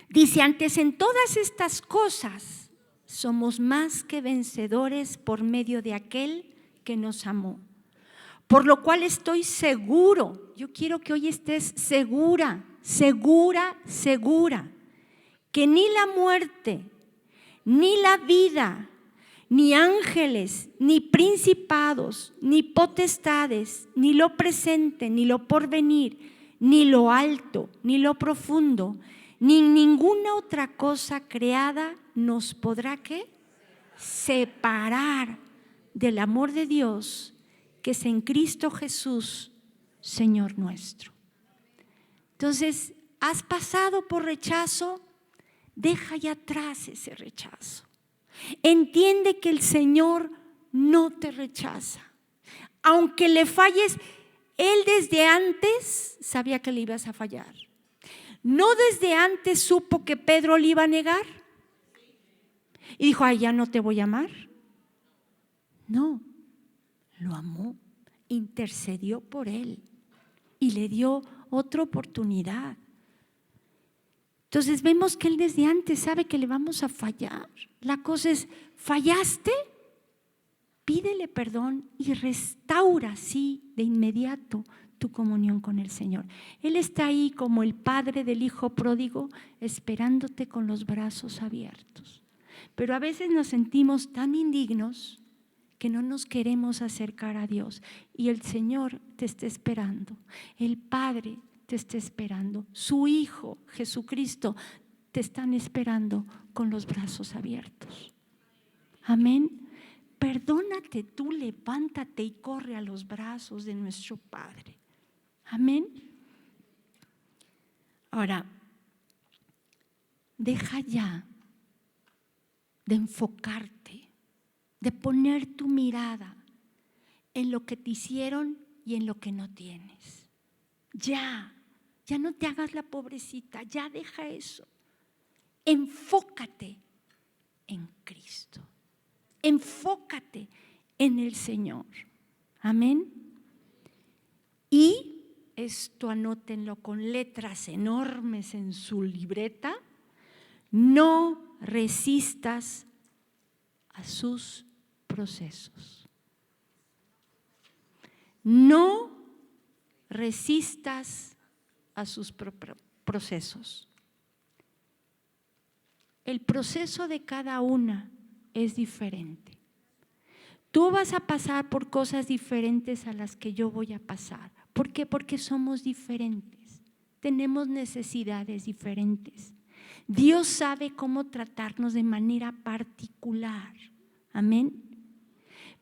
Dice, antes en todas estas cosas somos más que vencedores por medio de aquel que nos amó. Por lo cual estoy seguro, yo quiero que hoy estés segura, que ni la muerte, ni la vida, ni ángeles, ni principados, ni potestades, ni lo presente, ni lo porvenir, ni lo alto, ni lo profundo, ni ninguna otra cosa creada nos podrá ¿qué? Separar del amor de Dios que es en Cristo Jesús, Señor nuestro. Entonces, ¿has pasado por rechazo? Deja ya atrás ese rechazo. Entiende que el Señor no te rechaza. Aunque le falles, Él desde antes sabía que le ibas a fallar. ¿No desde antes supo que Pedro le iba a negar? Y dijo, ay, ya no te voy a amar. No, lo amó, intercedió por él y le dio otra oportunidad. Entonces vemos que él desde antes sabe que le vamos a fallar. La cosa es, ¿fallaste? Pídele perdón y restaura así de inmediato tu comunión con el Señor. Él está ahí como el padre del hijo pródigo, esperándote con los brazos abiertos. Pero a veces nos sentimos tan indignos que no nos queremos acercar a Dios. Y el Señor te está esperando. El Padre te está esperando. Su Hijo, Jesucristo, te están esperando con los brazos abiertos. Amén. Perdónate tú, levántate y corre a los brazos de nuestro Padre. Amén. Ahora, deja ya de enfocarte, de poner tu mirada en lo que te hicieron y en lo que no tienes. Ya no te hagas la pobrecita, ya deja eso. Enfócate en Cristo. Enfócate en el Señor. Amén. Y esto anótenlo con letras enormes en su libreta. No resistas a sus procesos. No resistas a sus procesos. El proceso de cada una es diferente. Tú vas a pasar por cosas diferentes a las que yo voy a pasar. ¿Por qué? Porque somos diferentes. Tenemos necesidades diferentes. Dios sabe cómo tratarnos de manera particular. Amén.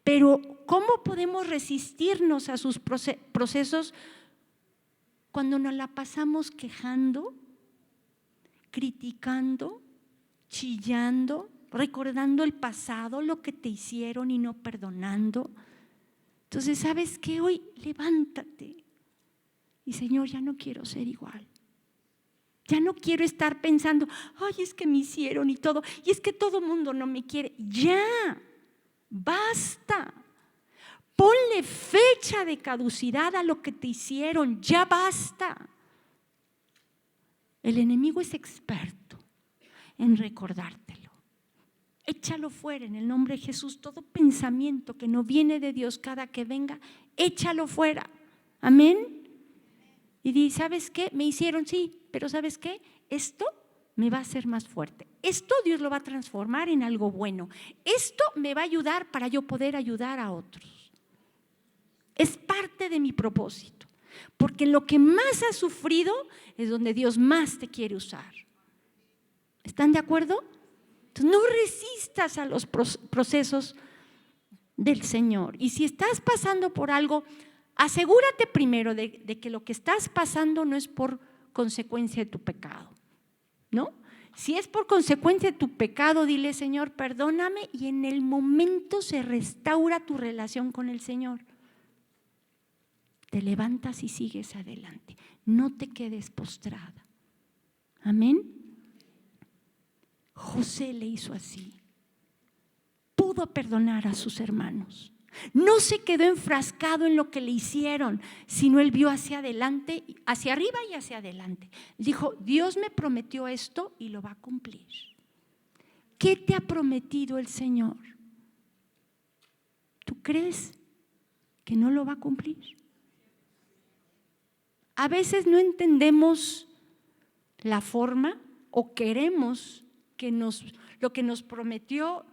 Pero ¿cómo podemos resistirnos a sus procesos cuando nos la pasamos quejando, criticando, chillando, recordando el pasado, lo que te hicieron y no perdonando? Entonces, ¿sabes qué? Hoy levántate y Señor, ya no quiero ser igual. Ya no quiero estar pensando, ay, es que me hicieron y todo, y es que todo el mundo no me quiere. Ya, basta. Ponle fecha de caducidad a lo que te hicieron, ya basta. El enemigo es experto en recordártelo. Échalo fuera en el nombre de Jesús. Todo pensamiento que no viene de Dios, cada que venga, échalo fuera. Amén. Y di, ¿sabes qué? Me hicieron, sí, pero ¿sabes qué? Esto me va a hacer más fuerte. Esto Dios lo va a transformar en algo bueno. Esto me va a ayudar para yo poder ayudar a otros. Es parte de mi propósito. Porque en lo que más has sufrido es donde Dios más te quiere usar. ¿Están de acuerdo? Entonces, no resistas a los procesos del Señor. Y si estás pasando por algo, asegúrate primero de que lo que estás pasando no es por consecuencia de tu pecado, ¿no? Si es por consecuencia de tu pecado, dile: Señor, perdóname, y en el momento se restaura tu relación con el Señor. Te levantas y sigues adelante. No te quedes postrada. Amén. José le hizo así. Pudo perdonar a sus hermanos. No se quedó enfrascado en lo que le hicieron, sino él vio hacia adelante, hacia arriba y hacia adelante. Dijo: Dios me prometió esto y lo va a cumplir. ¿Qué te ha prometido el Señor? ¿Tú crees que no lo va a cumplir? A veces no entendemos la forma o queremos que lo que nos prometió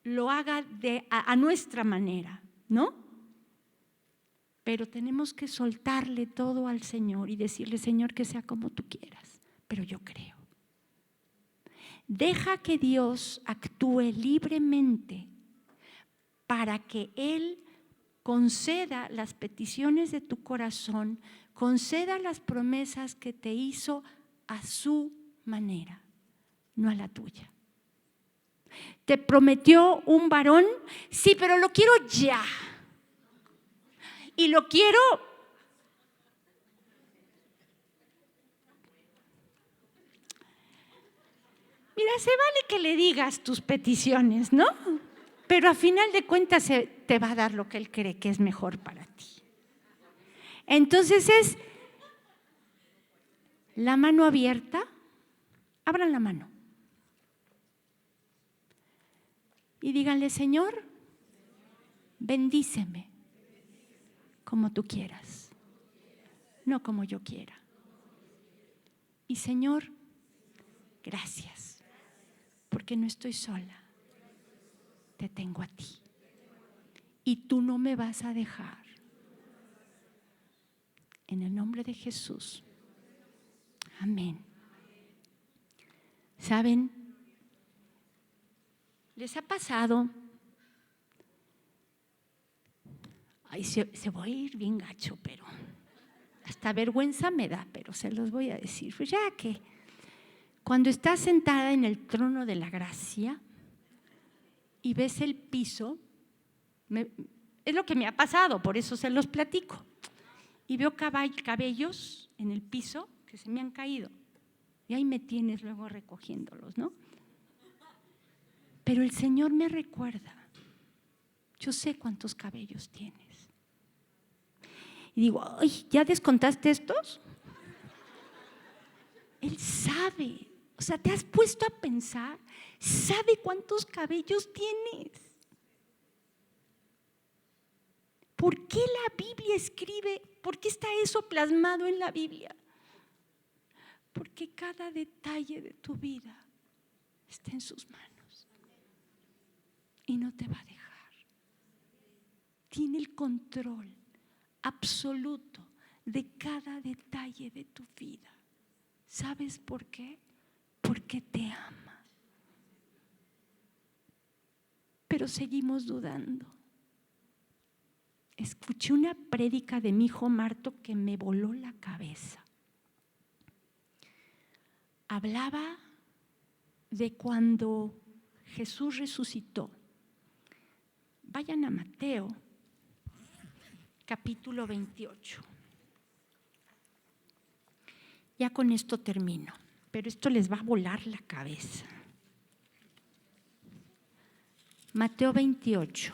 lo haga a nuestra manera, ¿no? Pero tenemos que soltarle todo al Señor y decirle: Señor, que sea como tú quieras, pero yo creo. Deja que Dios actúe libremente para que Él conceda las peticiones de tu corazón, conceda las promesas que te hizo a su manera, no a la tuya. ¿Te prometió un varón? Sí, pero lo quiero ya. Y lo quiero. Mira, se vale que le digas tus peticiones, ¿no? Pero a final de cuentas te va a dar lo que Él cree que es mejor para ti. Entonces es la mano abierta. Abran la mano. Y díganle: Señor, bendíceme como tú quieras, no como yo quiera. Y Señor, gracias, porque no estoy sola, te tengo a ti. Y tú no me vas a dejar. En el nombre de Jesús. Amén. ¿Saben? ¿Les ha pasado? Ay, se voy a ir bien gacho, pero hasta vergüenza me da, pero se los voy a decir. Pues ya que cuando estás sentada en el trono de la gracia y ves el piso, es lo que me ha pasado, por eso se los platico. Y veo cabellos en el piso que se me han caído. Y ahí me tienes luego recogiéndolos, ¿no? Pero el Señor me recuerda: yo sé cuántos cabellos tienes. Y digo: ay, ¿ya descontaste estos? Él sabe. O sea, ¿te has puesto a pensar? ¿Sabe cuántos cabellos tienes? ¿Por qué la Biblia escribe? ¿Por qué está eso plasmado en la Biblia? Porque cada detalle de tu vida está en sus manos. Y no te va a dejar. Tiene el control absoluto de cada detalle de tu vida. ¿Sabes por qué? Porque te ama. Pero seguimos dudando. Escuché una prédica de mi hijo Marto que me voló la cabeza. Hablaba de cuando Jesús resucitó. Vayan a Mateo, capítulo 28. Ya con esto termino, pero esto les va a volar la cabeza. Mateo 28.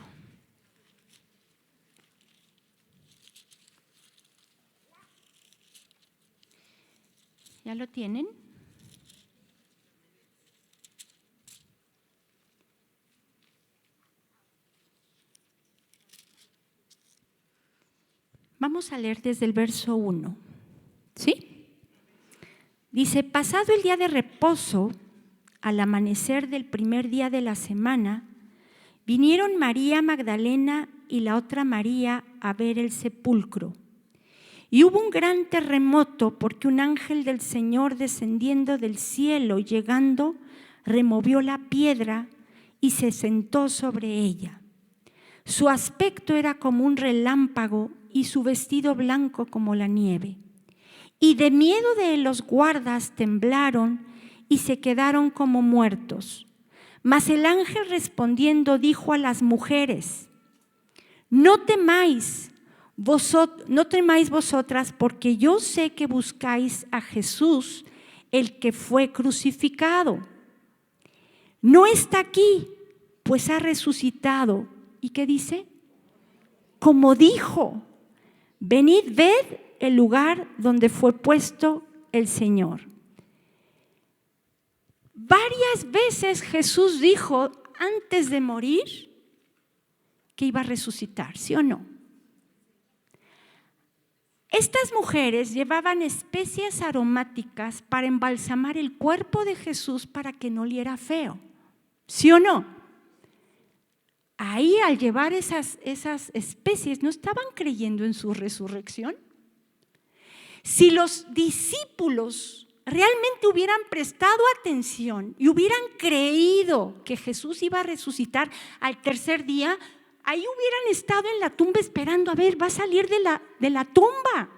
¿Ya lo tienen? Vamos a leer desde el verso 1, ¿sí? Dice: pasado el día de reposo, al amanecer del primer día de la semana, vinieron María Magdalena y la otra María a ver el sepulcro. Y hubo un gran terremoto, porque un ángel del Señor, descendiendo del cielo y llegando, removió la piedra y se sentó sobre ella. Su aspecto era como un relámpago y su vestido blanco como la nieve. Y de miedo de él los guardas temblaron y se quedaron como muertos. Mas el ángel respondiendo dijo a las mujeres: no temáis vosotras, porque yo sé que buscáis a Jesús, el que fue crucificado. No está aquí, pues ha resucitado. ¿Y qué dice? Como dijo: venid, ved el lugar donde fue puesto el Señor. Varias veces Jesús dijo antes de morir que iba a resucitar, ¿sí o no? Estas mujeres llevaban especias aromáticas para embalsamar el cuerpo de Jesús para que no oliera feo, ¿sí o no? Ahí, al llevar esas especies, ¿no estaban creyendo en su resurrección? Si los discípulos realmente hubieran prestado atención y hubieran creído que Jesús iba a resucitar al tercer día, ahí hubieran estado en la tumba esperando, a ver, va a salir de la tumba.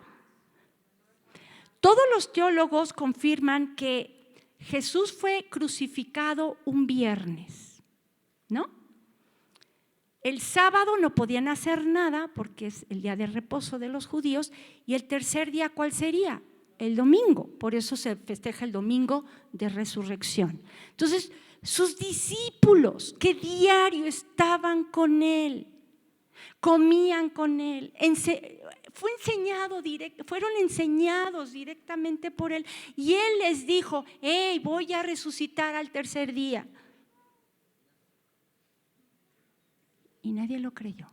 Todos los teólogos confirman que Jesús fue crucificado un viernes, ¿no? El sábado no podían hacer nada porque es el día de reposo de los judíos, y el tercer día, ¿cuál sería? El domingo. Por eso se festeja el domingo de resurrección. Entonces, sus discípulos que diario estaban con él, comían con él, fueron enseñados directamente por él, y él les dijo: hey, voy a resucitar al tercer día. Y nadie lo creyó.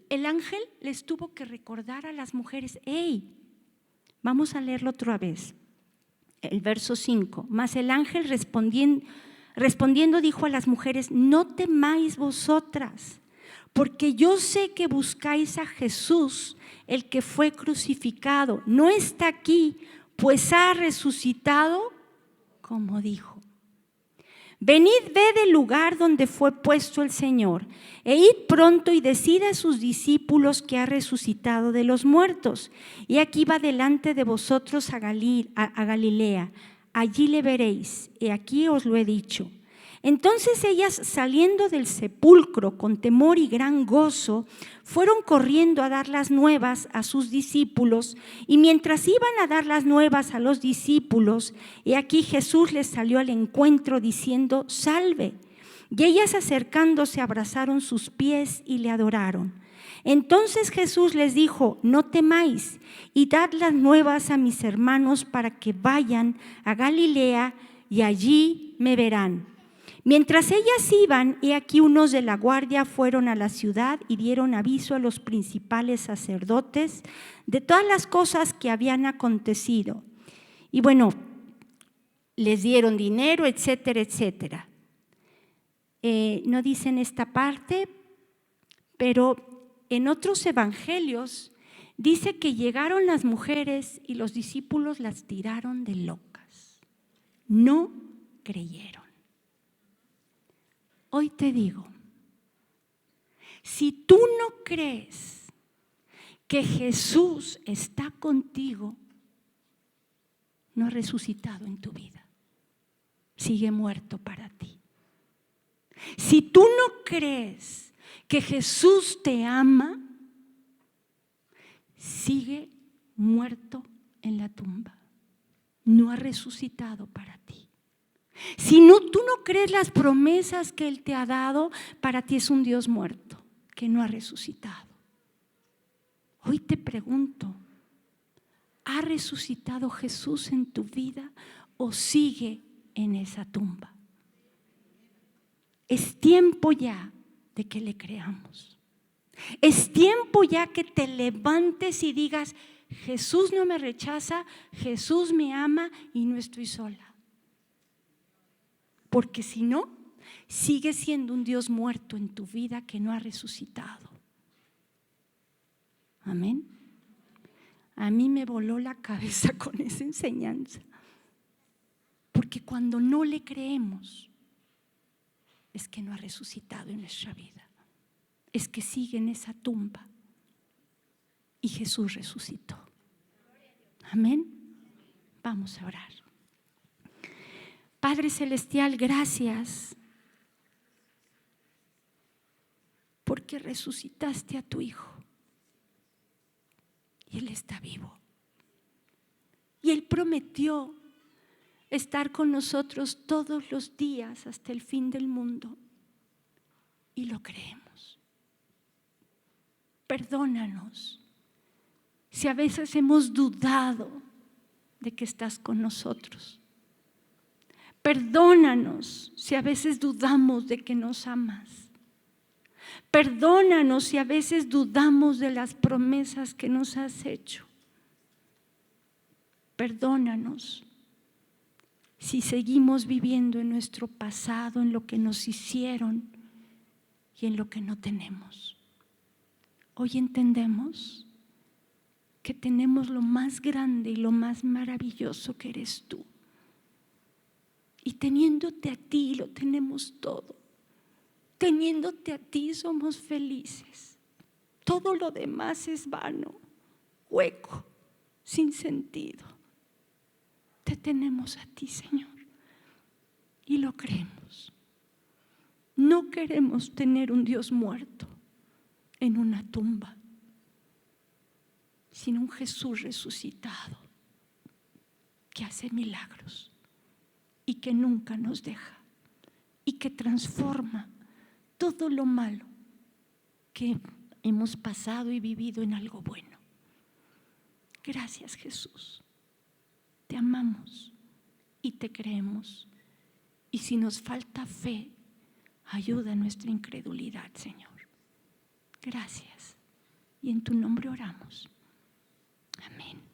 El ángel les tuvo que recordar a las mujeres: hey, vamos a leerlo otra vez. El verso 5. Mas el ángel respondiendo dijo a las mujeres: no temáis vosotras, porque yo sé que buscáis a Jesús, el que fue crucificado. No está aquí, pues ha resucitado, como dijo. Venid, ved el lugar donde fue puesto el Señor, e id pronto y decid a sus discípulos que ha resucitado de los muertos. Y aquí va delante de vosotros a Galilea, allí le veréis, y aquí os lo he dicho. Entonces ellas, saliendo del sepulcro con temor y gran gozo, fueron corriendo a dar las nuevas a sus discípulos, y mientras iban a dar las nuevas a los discípulos, he aquí Jesús les salió al encuentro diciendo: salve. Y ellas, acercándose, abrazaron sus pies y le adoraron. Entonces Jesús les dijo: no temáis, y dad las nuevas a mis hermanos para que vayan a Galilea y allí me verán. Mientras ellas iban, he aquí unos de la guardia fueron a la ciudad y dieron aviso a los principales sacerdotes de todas las cosas que habían acontecido. Y bueno, les dieron dinero, etcétera, etcétera. No dicen esta parte, pero en otros evangelios dice que llegaron las mujeres y los discípulos las tiraron de locas. No creyeron. Hoy te digo, si tú no crees que Jesús está contigo, no ha resucitado en tu vida, sigue muerto para ti. Si tú no crees que Jesús te ama, sigue muerto en la tumba, no ha resucitado para ti. Si no, tú no crees las promesas que Él te ha dado, para ti es un Dios muerto, que no ha resucitado. Hoy te pregunto, ¿ha resucitado Jesús en tu vida o sigue en esa tumba? Es tiempo ya de que le creamos. Es tiempo ya que te levantes y digas: Jesús no me rechaza, Jesús me ama y no estoy sola. Porque si no, sigue siendo un Dios muerto en tu vida que no ha resucitado. Amén. A mí me voló la cabeza con esa enseñanza. Porque cuando no le creemos, es que no ha resucitado en nuestra vida. Es que sigue en esa tumba. Y Jesús resucitó. Amén. Vamos a orar. Padre Celestial, gracias porque resucitaste a tu Hijo y Él está vivo. Y Él prometió estar con nosotros todos los días hasta el fin del mundo. Y lo creemos. Perdónanos si a veces hemos dudado de que estás con nosotros. Perdónanos si a veces dudamos de que nos amas. Perdónanos si a veces dudamos de las promesas que nos has hecho. Perdónanos si seguimos viviendo en nuestro pasado, en lo que nos hicieron y en lo que no tenemos. Hoy entendemos que tenemos lo más grande y lo más maravilloso que eres tú. Y teniéndote a ti lo tenemos todo. Teniéndote a ti somos felices. Todo lo demás es vano, hueco, sin sentido. Te tenemos a ti, Señor, y lo creemos. No queremos tener un Dios muerto en una tumba, sino un Jesús resucitado que hace milagros y que nunca nos deja y que transforma todo lo malo que hemos pasado y vivido en algo bueno. Gracias, Jesús. Te amamos y te creemos. Y si nos falta fe, ayuda a nuestra incredulidad, Señor. Gracias. Y en tu nombre oramos. Amén.